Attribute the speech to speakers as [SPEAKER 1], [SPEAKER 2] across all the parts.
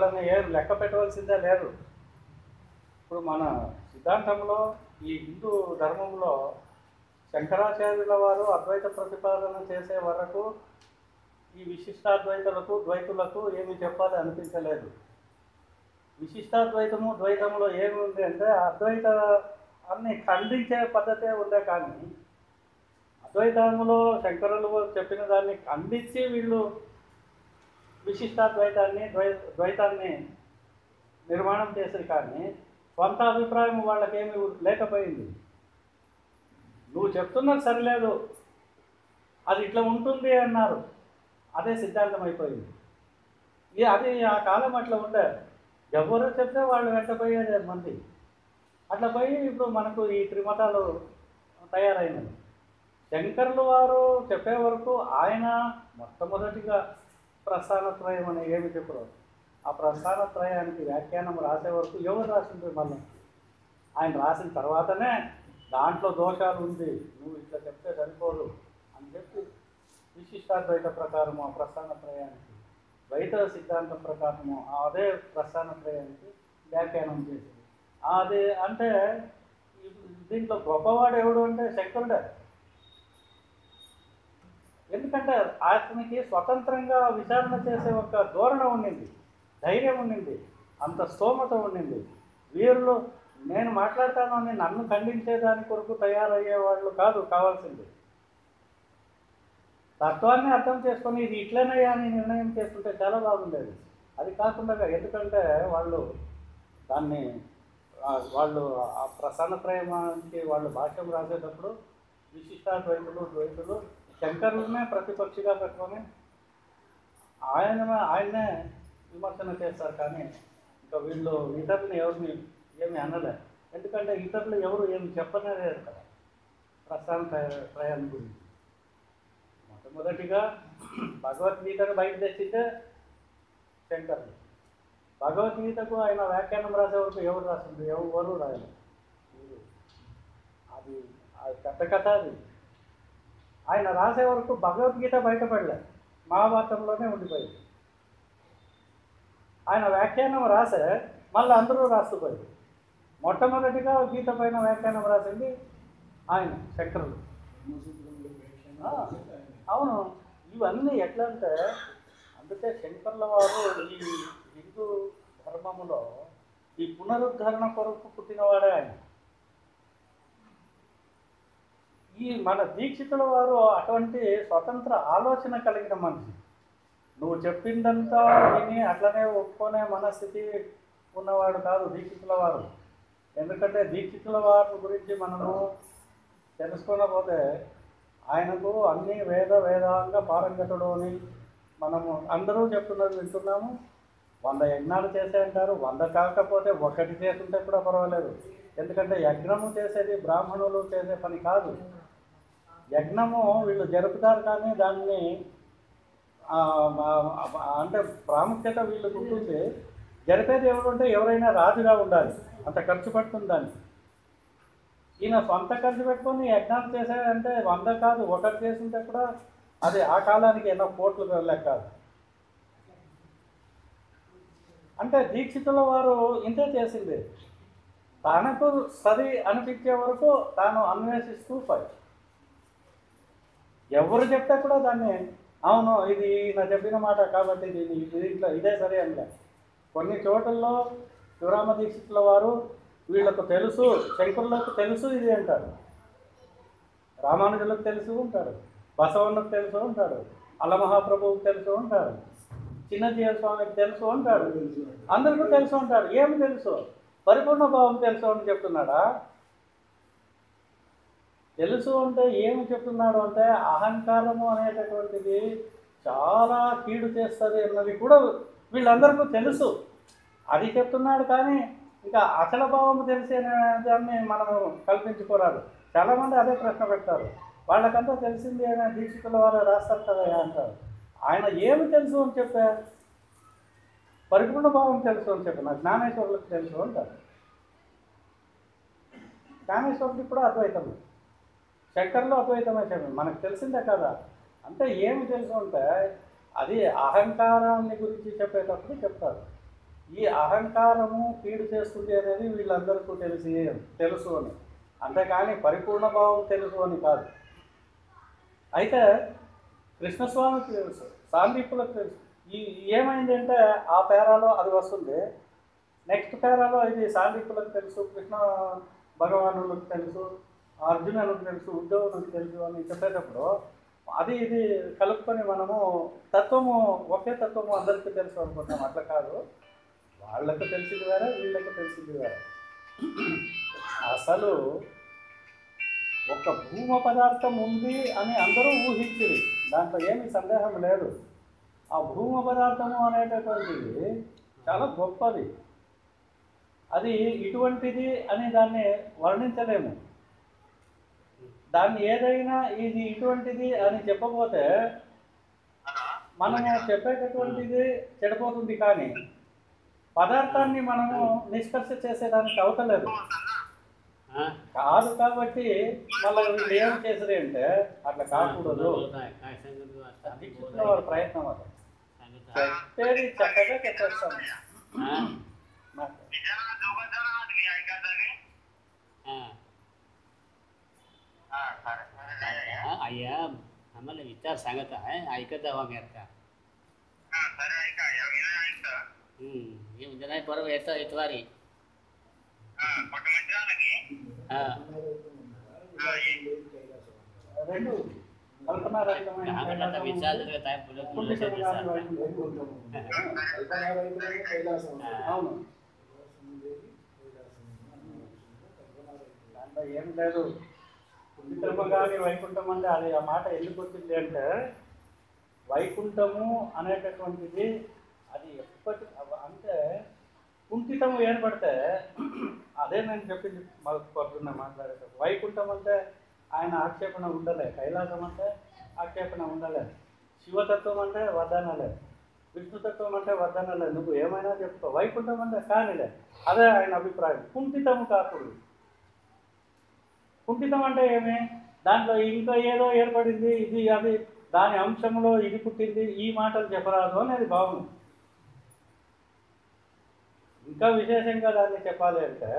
[SPEAKER 1] వాళ్ళని ఏం లెక్క పెట్టవలసిందే లేదు. ఇప్పుడు మన సిద్ధాంతంలో ఈ హిందూ ధర్మంలో శంకరాచార్యుల వారు అద్వైత ప్రతిపాదన చేసే వరకు ఈ విశిష్టాద్వైతులకు ద్వైతులకు ఏమి చెప్పాలి అనిపించలేదు. విశిష్టాద్వైతము ద్వైతంలో ఏమి ఉంది అంటే అద్వైతాన్ని ఖండించే పద్ధతే ఉందే, కానీ అద్వైతంలో శంకరులు చెప్పిన దాన్ని ఖండించి వీళ్ళు విశిష్టాద్వైతాన్ని ద్వైతాన్ని నిర్మాణం చేసేది, కానీ స్వంత అభిప్రాయం వాళ్ళకేమీ లేకపోయింది. నువ్వు చెప్తున్నది సరిలేదు, అది ఇట్లా ఉంటుంది అన్నారు, అదే సిద్ధాంతం అయిపోయింది. అది ఆ కాలం అట్లా ఉండే, ఎవరు చెప్తే వాళ్ళు వెంటపోయేది మంది. అట్లా పోయి ఇప్పుడు మనకు ఈ త్రిమతాలు తయారైనవి. శంకరులు వారు చెప్పే వరకు ఆయన మొట్టమొదటిగా ప్రస్థానత్రయం అని ఏమి చెప్పరు, ఆ ప్రస్థానత్రయానికి వ్యాఖ్యానం రాసే వరకు ఎవరు రాసింది? మళ్ళీ ఆయన రాసిన తర్వాతనే దాంట్లో దోషాలు ఉంది, నువ్వు ఇట్లా చెప్తే సరిపోదు అని చెప్పి విశిష్టాద్వైత ప్రకారము ఆ ప్రస్థానత్రయానికి, ద్వైత సిద్ధాంతం ప్రకారము అదే ప్రస్థానత్రయానికి వ్యాఖ్యానం చేసింది. అది అంటే దీంట్లో గొప్పవాడు ఎవడు అంటే శంకరుడే. ఎందుకంటే అతనికి స్వతంత్రంగా విచారణ చేసే ఒక ధోరణ ఉండింది, ధైర్యం ఉండింది, అంత స్తోమత ఉండింది. వీరులు నేను మాట్లాడతాను అని నన్ను ఖండించేదాని కొరకు తయారయ్యే వాళ్ళు కాదు కావాల్సింది. తత్వాన్ని అర్థం చేసుకొని ఇది ఇట్లనయ్యా అని నిర్ణయం చేసుకుంటే చాలా బాగుండేది. అది కాకుండా ఎందుకంటే వాళ్ళు దాన్ని వాళ్ళు ఆ ప్రసన్నత్రయానికి వాళ్ళు భాష్యం రాసేటప్పుడు విశిష్టాద్వైతులు ద్వైతులు శంకరులనే ప్రతిపక్షిగా పెట్టుకొని ఆయన్నే విమర్శన చేస్తారు, కానీ ఇంకా వీళ్ళు ఇతరులను ఎవరిని ఏమి అనలేదు. ఎందుకంటే ఇతరులు ఎవరు ఏమి చెప్పనేలేదు కదా ప్రస్థానత్రయాన్ని గురించి. మొట్టమొదటిగా భగవద్గీతను బయట తెచ్చితే శంకరులు. భగవద్గీతకు ఆయన వ్యాఖ్యానం రాసే వరకు ఎవరు రాసింది? ఎవరు రాయలేదు. అది పెద్ద కథ. అది ఆయన రాసే వరకు భగవద్గీత బయటపడలేదు, మహాభారతంలోనే ఉండిపోయింది. ఆయన వ్యాఖ్యానం రాసే మళ్ళీ అందరూ రాస్తుపోయింది. మొట్టమొదటిగా గీత పైన వ్యాఖ్యానం రాసింది ఆయన శంకరులు. అవును, ఇవన్నీ ఎట్లా అంటే అందుకే శంకర్ల వారు ఈ హిందూ ధర్మములో ఈ పునరుద్ధరణ కొరకు పుట్టినవాడే ఆయన. ఈ మన దీక్షితుల వారు అటువంటి స్వతంత్ర ఆలోచన కలిగిన మనిషి. నువ్వు చెప్పిందంతా విని అట్లనే ఒప్పుకునే మనస్థితి ఉన్నవాడు కాదు దీక్షితుల వారు. ఎందుకంటే దీక్షితుల వారి గురించి మనము తెలుసుకోకపోతే ఆయనకు అన్ని వేదాంగ పారంగతుడు అని మనము అందరూ చెప్తున్నది వింటున్నాము. 100 యజ్ఞాలు చేసే అంటారు, 100 కాకపోతే 1 చేస్తుంటే కూడా పర్వాలేదు. ఎందుకంటే యజ్ఞము చేసేది బ్రాహ్మణులు చేసే పని కాదు. యజ్ఞము వీళ్ళు జరుపుతారు, కానీ దాన్ని అంటే ప్రాముఖ్యత వీళ్ళకు ఉంటుంది. జరిపేది ఎవరుంటే ఎవరైనా రాజుగా ఉండాలి, అంత ఖర్చు పడుతుంది దాన్ని. ఈయన సొంత ఖర్చు పెట్టుకొని యజ్ఞాలు చేశాడంటే 100 కాదు 1 చేస్తుంటే కూడా అది ఆ కాలానికి ఎన్నో కోట్లు లెక్క. అంటే దీక్షితుల వారు ఇంతే చేసింది. తనకు సరి అనిపించే వరకు తాను అన్వేషిస్తూ పోయి ఎవరు చెప్తే కూడా దాన్ని అవును ఇది నా చెప్పిన మాట కాబట్టి దీంట్లో ఇదే సరే అనలే. కొన్ని చోట్లలో శివరామ దీక్షితుల వారు వీళ్ళకు తెలుసు, శంకరులకు తెలుసు ఇది అంటారు, రామానుజులకు తెలుసు ఉంటాడు, బసవన్నకు తెలుసు ఉంటాడు, అల్లమహాప్రభువుకు తెలుసు ఉంటాడు, చిన్నజీవ స్వామికి తెలుసు ఉంటాడు, అందరికీ తెలుసు ఉంటాడు. ఏమి తెలుసు? పరిపూర్ణ భావం తెలుసు అని చెప్తున్నాడా? తెలుసు అంటే ఏమి చెప్తున్నాడు అంటే అహంకారము అనేటటువంటిది చాలా కీడు చేస్తుంది అన్నది కూడా వీళ్ళందరికీ తెలుసు. అది చెప్తున్నాడు, కానీ ఇంకా అసల భావం తెలిసే దాన్ని మనము కల్పించుకోరాదు. చాలామంది అదే ప్రశ్న పెడతారు, వాళ్ళకంతా తెలిసింది అయినా దీక్షితుల వారు రాస్తారు కదా అంటారు. ఆయన ఏమి తెలుసు అని చెప్పారు? పరిపూర్ణ భావం తెలుసు అని చెప్పి నాకు జ్ఞానేశ్వరులకు తెలుసు అంటారు. జ్ఞానేశ్వరుడికి కూడా అద్వైతమే, శంకర్లో అద్వైతమే చెప్పి మనకు తెలిసిందే కదా. అంటే ఏమి తెలుసు అంటే అది అహంకారాన్ని గురించి చెప్పేటప్పుడు చెప్తారు. ఈ అహంకారము కీడు చేస్తుంది అనేది వీళ్ళందరికీ తెలుసు అని, అంతేకాని పరిపూర్ణ భావం తెలుసు అని కాదు. అయితే కృష్ణస్వామికి తెలుసు, సాందీపులకు తెలుసు. ఏమైందంటే ఆ పేరాలో అది వస్తుంది, నెక్స్ట్ పేరాలో ఇది సాందీపులకు తెలుసు, కృష్ణ భగవానులకు తెలుసు, అర్జునులకు తెలుసు, ఉద్ధవులకు తెలుసు అని చెప్పేటప్పుడు అది ఇది కలుపుకొని మనము తత్వము ఒకే తత్వము అందరికీ తెలుసు అనుకుంటాం. అట్లా కాదు, వాళ్ళకు తెలిసింది వేరే, వీళ్ళకి తెలిసింది వేరే. అసలు ఒక భూమ పదార్థం ఉంది అని అందరూ ఊహించింది, దాంట్లో ఏమీ సందేహం లేదు. ఆ భూమ పదార్థము అనేటటువంటిది చాలా గొప్పది, అది ఇటువంటిది అని దాన్ని వర్ణించలేము. దాన్ని ఏదైనా ఇది ఇటువంటిది అని చెప్పబోతే మనము చెప్పేటటువంటిది చెడిపోతుంది, కానీ పదార్థాన్ని మనము నిష్కర్ష చేసేదానికి అవతలేదు కాదు. కాబట్టి మళ్ళీ వీళ్ళు ఏం చేసేది అంటే అట్లా కాకూడదు, వారి ప్రయత్నం అది చెప్పేది చక్కగా చెప్పేస్తాము.
[SPEAKER 2] आया आम्हाला विचार सांगत आहे, ऐकत जावा मी आता. हे म्हणजे नाही बरोबर येतं इतवारी. विचार काय
[SPEAKER 1] ఏం లేదు. కుండితమగాని వైకుంఠం అంటే అది ఆ మాట ఎందుకు వచ్చింది అంటే, వైకుంఠము అనేటటువంటిది అది ఎప్పటి అంటే కుంఠితము ఏర్పడితే అదే నేను చెప్పింది మాకు పొద్దున్న మాట్లాడేటప్పుడు. వైకుంఠం అంటే ఆయన ఆక్షేపణ ఉండలే, కైలాసం అంటే ఆక్షేపణ ఉండలే, శివతత్వం అంటే వద్దనలే, విష్ణుతత్వం అంటే వద్దనలే, నువ్వు ఏమైనా చెప్పుకో, వైకుంఠం అంటే కానిలే, అదే ఆయన అభిప్రాయం. కుంఠితము కాకూడదు. కుంఠితం అంటే ఏమి, దాంట్లో ఇంకా ఏదో ఏర్పడింది, ఇది అది దాని అంశంలో ఇది పుట్టింది, ఈ మాటలు చెప్పరాదు అనేది భావం. ఇంకా విశేషంగా దాన్ని చెప్పాలి అంటే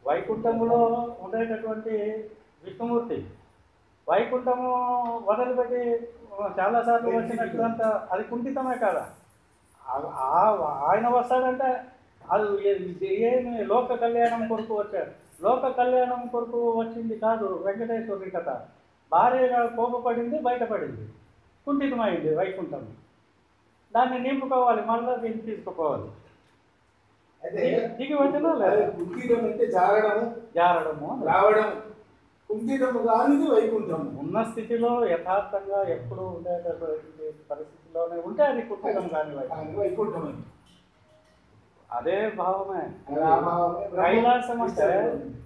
[SPEAKER 1] వైకుంఠములో ఉండేటటువంటి విష్ణుమూర్తి వైకుంఠము వదిలిపెట్టి చాలాసార్లు వచ్చినట్లంతా అది కుంఠితమే కదా. ఆయన వస్తాడంటే అది ఏమి లోక కళ్యాణం కొరకు వచ్చాడు, లోక కళ్యాణం కొరకు వచ్చింది కాదు. వెంకటేశ్వరుడి కథ, భార్యగా కోపపడింది, బయటపడింది, కుంఠితమైంది వైకుంఠం. దాన్ని నింపుకోవాలి, మళ్ళీ దీన్ని తీసుకుపోవాలి. దిగి వచ్చినా లేదు.
[SPEAKER 3] కుంఠితం అంటే జారడము రావడం, కుంఠితము కానిది వైకుంఠం.
[SPEAKER 1] ఉన్న స్థితిలో యథార్థంగా ఎప్పుడు ఉండేటటువంటి పరిస్థితిలోనే ఉంటే అది కుంఠితం కాని
[SPEAKER 3] వైకుంఠం.
[SPEAKER 1] అదే భావమే. కైలాసం అంటే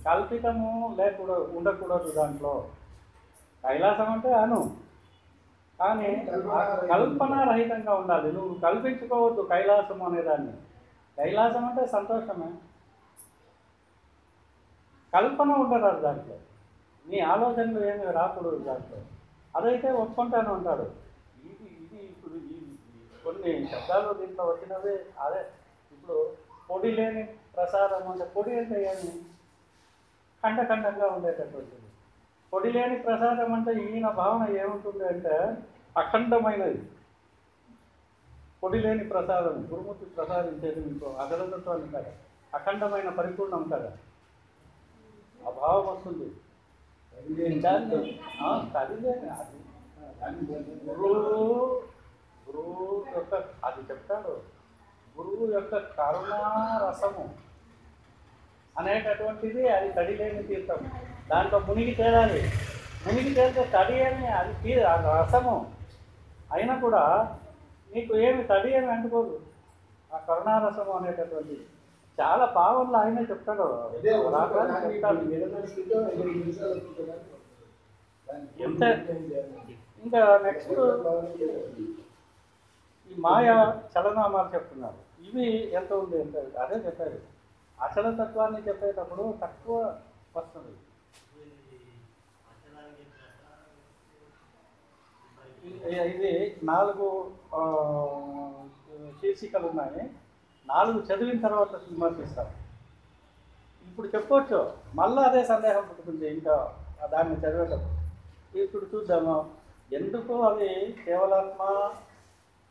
[SPEAKER 1] కల్పితము లేకూడదు, ఉండకూడదు దాంట్లో. కైలాసం అంటే అను, కానీ కల్పనారహితంగా ఉండాలి. నువ్వు కల్పించుకోవద్దు కైలాసం అనేదాన్ని. కైలాసం అంటే సంతోషమే, కల్పన ఉండరాదు దాంట్లో, నీ ఆలోచనలు ఏమి రాకూడదు దాంట్లో. అదైతే ఒప్పుకుంటాను అంటాడు. ఇది ఇది ఇప్పుడు ఈ కొన్ని శబ్దాలు దీంట్లో వచ్చినవి అదే. ఇప్పుడు పొడి లేని ప్రసాదం అంటే, పొడి అంటే ఏమి, ఖండఖండంగా ఉండేటటువంటిది. పొడి లేని ప్రసాదం అంటే ఈయన భావన ఏముంటుంది అంటే అఖండమైనది. పొడి లేని ప్రసాదం గురుమూర్తి ప్రసాదించేది మీకు అగలతత్వాన్ని కదా, అఖండమైన పరిపూర్ణం కదా, ఆ భావం వస్తుంది. దాన్ని కదిలేని అది గురువు యొక్క అది చెప్తాడు, గురువు యొక్క కరుణారసము అనేటటువంటిది అది తడి లేని తీర్థం. దాంట్లో మునిగి తేలాలి, మునిగి తేలితే తడి అని అది రసము అయినా కూడా నీకు ఏమి తడి అని అంటుకోదు. ఆ కరుణారసము అనేటటువంటిది చాలా భావంలో ఆయనే చెప్తాడు. ఎంత ఇంకా నెక్స్ట్ ఈ మాయ చలనామాలు చెప్తున్నారు. ఇవి ఎంత ఉంది ఎంత, అదే చెప్పారు. అచలతత్వాన్ని చెప్పేటప్పుడు తక్కువ వస్తుంది. ఇది 4 శీర్షికలు ఉన్నాయి. 4 చదివిన తర్వాత విమర్శిస్తాం. ఇప్పుడు చెప్పవచ్చు, మళ్ళీ అదే సందేహం పుట్టుతుంది ఇంకా దాన్ని చదివేటప్పుడు. ఇప్పుడు చూద్దాము ఎందుకు అది కేవలాత్మ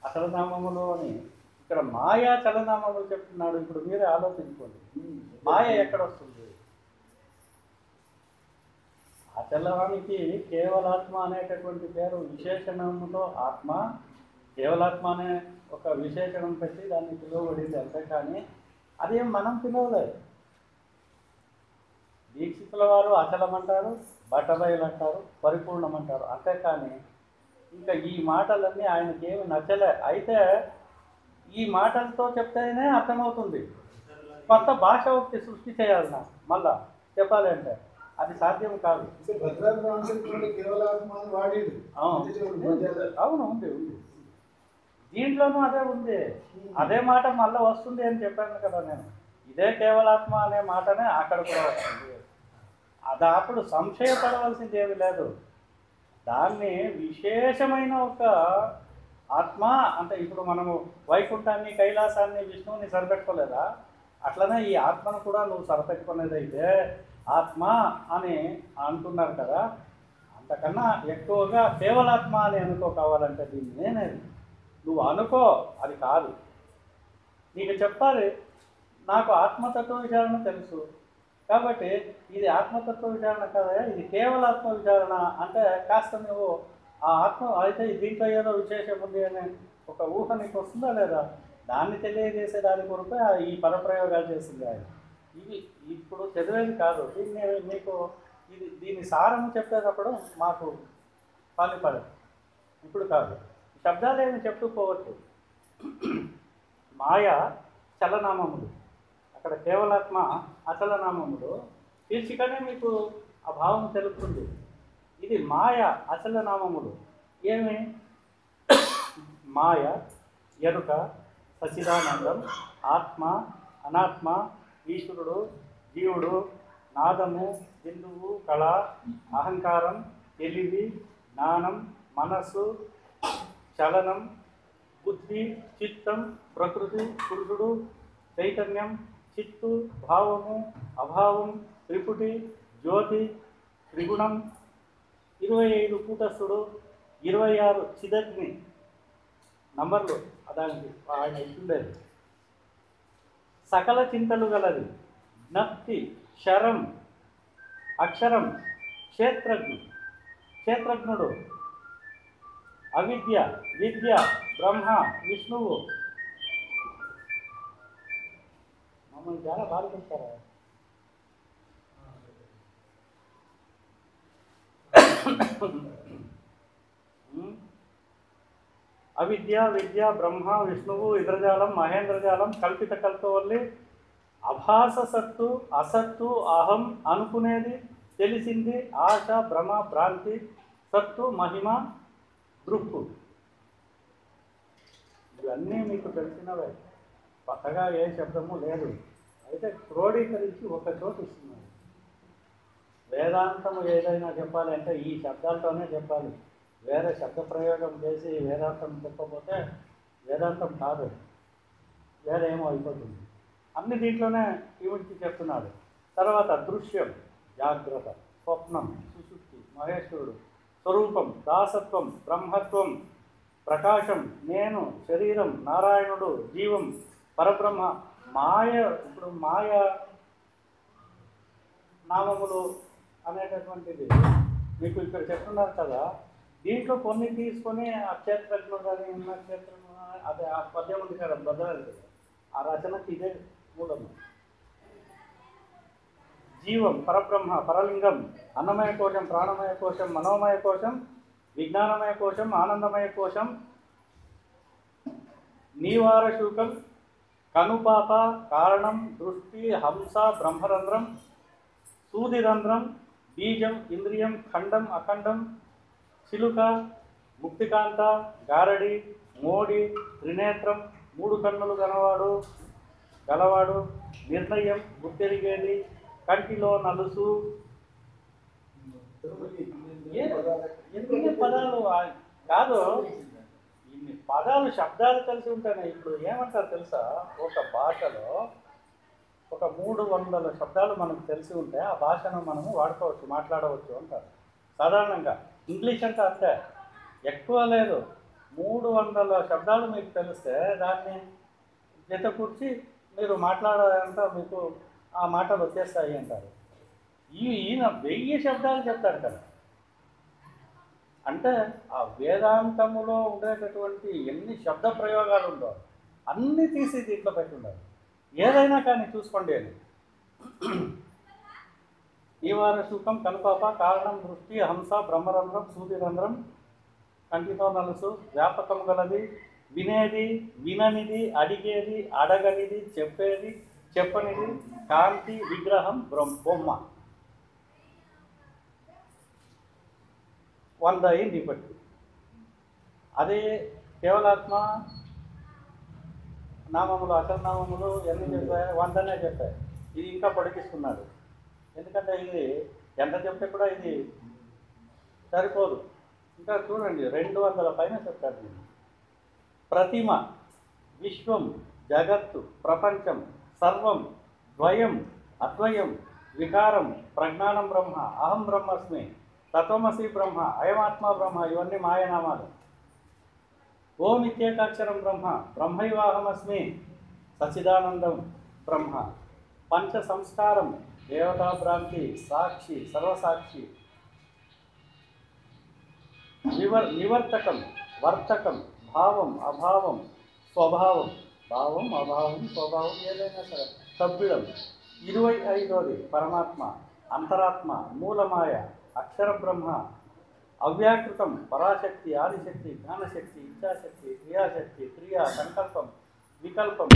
[SPEAKER 1] అచలనామములు అని ఇక్కడ మాయా చలనామములు చెప్తున్నాడు. ఇప్పుడు మీరే ఆలోచించుకోండి, మాయ ఎక్కడ వస్తుంది? అచలానికి కేవలాత్మ అనేటటువంటి పేరు విశేషణంలో ఆత్మ, కేవలాత్మ అనే ఒక విశేషణం పెట్టి దాన్ని పిలువబడింది అంతే, కానీ అదేం మనం పిలవలేదు. దీక్షితుల వారు అచలం అంటారు, బట్టబయలు అంటారు, పరిపూర్ణం అంటారు, అంతేకాని ఇంకా ఈ మాటలన్నీ ఆయనకి ఏమి నచ్చలే. అయితే ఈ మాటలతో చెప్తేనే అర్థమవుతుంది. కొత్త భాష ఒకటి సృష్టి చేయాలి నాకు మళ్ళా చెప్పాలి అంటే అది సాధ్యం కాదు. అవును, ఉంది ఉంది, దీంట్లోనూ అదే ఉంది. అదే మాట మళ్ళీ వస్తుంది అని చెప్పాను కదా నేను. ఇదే కేవలాత్మ అనే మాటనే అక్కడ కూడా వస్తుంది. అది అప్పుడు సంశయపడవలసింది ఏమి లేదు. దాన్ని విశేషమైన ఒక ఆత్మ అంటే ఇప్పుడు మనము వైకుంఠాన్ని, కైలాసాన్ని, విష్ణువుని సరిపెట్టుకోలేదా? అట్లనే ఈ ఆత్మను కూడా నువ్వు సరిపెట్టుకునేదైతే ఆత్మ అని అంటున్నారు కదా, అంతకన్నా ఎక్కువగా కేవలాత్మ అని అనుకో. కావాలంటే దీన్ని నేనేది నువ్వు అనుకో, అది కాదు. నీకు చెప్పాలి, నాకు ఆత్మతత్వ విచారణ తెలుసు కాబట్టి ఇది ఆత్మతత్వ విచారణ కదా, ఇది కేవలాత్మ విచారణ అంటే కాస్త నువ్వు ఆ ఆత్మ అయితే దీంట్లో ఏదో విశేషం ఉంది అనే ఒక ఊహ నీకు వస్తుందా లేదా? దాన్ని తెలియజేసే దాని కొరకు ఈ పదప్రయోగాలు చేసింది ఆయన. ఇవి ఇప్పుడు చదివేది కాదు. దీన్ని మీకు దీని సారం చెప్పేటప్పుడు మాకు పడదు. ఇప్పుడు కాదు, శబ్దాలు ఏమి చెప్పుకోవచ్చు. మాయ చలనామములు, అక్కడ కేవలాత్మ అచలనామములు. శీర్షికనే మీకు ఆ భావం తెలుస్తుంది. ఇది మాయ అచలనామములు. ఏమి? మాయ, ఎరుక, సచిదానందం, ఆత్మ, అనాత్మ, ఈశ్వరుడు, జీవుడు, నాదము, బిందువు, కళ, అహంకారం, తెలివి, జ్ఞానం, మనస్సు, చలనం, బుద్ధి, చిత్తం, ప్రకృతి, పురుషుడు, చైతన్యం, చిత్తు, భావము, అభావం, త్రిపుటి, జ్యోతి, త్రిగుణం, 25 కూటస్థుడు, 26 చిదగ్ని నంబర్లు దానికి ఆయన ఇస్తుండేది. సకల చింతలు గలది, జ్ఞప్తి, శరం, అక్షరం, క్షేత్రజ్ఞుడు, అవిద్య, విద్య, బ్రహ్మ, విష్ణువు. మమ్మల్ని చాలా బాధపడతారా? అవిద్య, విద్య, బ్రహ్మ, విష్ణువు, ఇంద్రజాలం, మహేంద్రజాలం, కల్పిత కల్పవల్లి, అభాస సత్తు, అసత్తు, అహం, అనుకునేది, తెలిసింది, ఆశ, భ్రమ, భ్రాంతి, సత్తు, మహిమ, దృక్కు. ఇవన్నీ మీకు తెలిసినవే, కొత్తగా ఏ శబ్దము లేదు. అయితే క్రోడీకరించి ఒక చోటు ఇస్తున్నారు. వేదాంతము ఏదైనా చెప్పాలంటే ఈ శబ్దాలతోనే చెప్పాలి. వేరే శబ్ద ప్రయోగం చేసి వేదాంతం చెప్పకపోతే వేదాంతం కాదు, వేరేమో అయిపోతుంది. అన్ని దీంట్లోనే ఇవించి చెప్తున్నాడు. తర్వాత దృశ్యం, జాగ్రత్త, స్వప్నం, సుశుక్తి, మహేశ్వరుడు, స్వరూపం, దాసత్వం, బ్రహ్మత్వం, ప్రకాశం, నేను, శరీరం, నారాయణుడు, జీవం, పరబ్రహ్మ, మాయ. ఇప్పుడు మాయ నామములు అనేటటువంటిది మీకు ఇక్కడ చెప్తున్నారు కదా. దీంట్లో కొన్ని తీసుకొని ఆ క్షేత్రజ్ఞుడు కానీ ఉన్న క్షేత్రజ్ఞుడు అదే ఆ పద్యం ఉంది కదా, బదలదు. ఆ రచనకి ఇదే మూలము. జీవం, పరబ్రహ్మ, పరలింగం, అన్నమయ కోశం, ప్రాణమయ కోశం, మనోమయ కోశం, విజ్ఞానమయ కోశం, ఆనందమయ కోశం, నీవార శూకం, కనుపాప, కారణం, దృష్టి, హంస, బ్రహ్మరంధ్రం, సూదిరంధ్రం, బీజం, ఇంద్రియం, ఖండం, అఖండం, చిలుక, ముక్తికాంత, గారడి, మోడి, త్రినేత్రం, 3 కన్నులు గలవాడు, నిర్ణయం, గుర్తెరిగేది, కంటిలో నలుసు. ఎన్ని పదాలు కాదు, ఇన్ని పదాలు శబ్దాలు కలిసి ఉంటాయి. ఇప్పుడు ఏమంటారు తెలుసా, ఒక భాషలో ఒక 300 శబ్దాలు మనకు తెలిసి ఉంటే ఆ భాషను మనము వాడుకోవచ్చు, మాట్లాడవచ్చు అంటారు. సాధారణంగా ఇంగ్లీష్ అంటే అంతే, ఎక్కువ లేదు. 300 శబ్దాలు మీకు తెలిస్తే దాన్ని జత కూర్చి మీరు మాట్లాడాలంటే మీకు ఆ మాటలు వచ్చేస్తాయి అంటారు. ఈయన 1000 శబ్దాలు చెప్తాడు కదా. అంటే ఆ వేదాంతములో ఉండేటటువంటి ఎన్ని శబ్ద ప్రయోగాలు ఉందో అన్నీ తీసి దీంట్లో పెట్టున్నారు. ఏదైనా కానీ చూసుకోండి అని. ఈవార సుఖం కనుపాప కారణం దృష్టి హంస బ్రహ్మరంధ్రం సూదిరంధ్రం కంటితో నలుసు వ్యాపకం గలది వినేది విననిది అడిగేది అడగనిది చెప్పేది చెప్పనిది కాంతి విగ్రహం బొమ్మ 100 అయింది ఇప్పటికి. అదే కేవలాత్మ నామములు అసలు నామములు ఎన్ని చెప్పాయి, 100నే చెప్పాయి. ఇది ఇంకా పొడిగిస్తున్నాడు. ఎందుకంటే ఇది ఎంత చెప్తే కూడా ఇది సరిపోదు. ఇంకా చూడండి 200 పైన చెప్తాడు. నేను ప్రతిమ విశ్వం జగత్తు ప్రపంచం సర్వం ద్వయం అద్వయం వికారం ప్రజ్ఞానం బ్రహ్మ అహం బ్రహ్మస్మి తత్వమసి బ్రహ్మ అయమాత్మ బ్రహ్మ, ఇవన్నీ మాయనామాలు. ఓం ఇత్యేకాక్షరం బ్రహ్మ బ్రహ్మైవాహమస్మి సచిదానందం బ్రహ్మ పంచ సంస్కారం దేవతా భ్రాంతి సాక్షి సర్వసాక్షి నివర్తకం వర్తకం భావం అభావం స్వభావం, భావం అభావం స్వభావం ఏదైనా సరే సభ్యుడం. 25వది పరమాత్మ అంతరాత్మ మూలమాయ అక్షర బ్రహ్మ అవ్యాకృతం పరాశక్తి ఆదిశక్తి జ్ఞానశక్తి ఇచ్ఛాశక్తి క్రియాశక్తి క్రియా సంకల్పం వికల్పం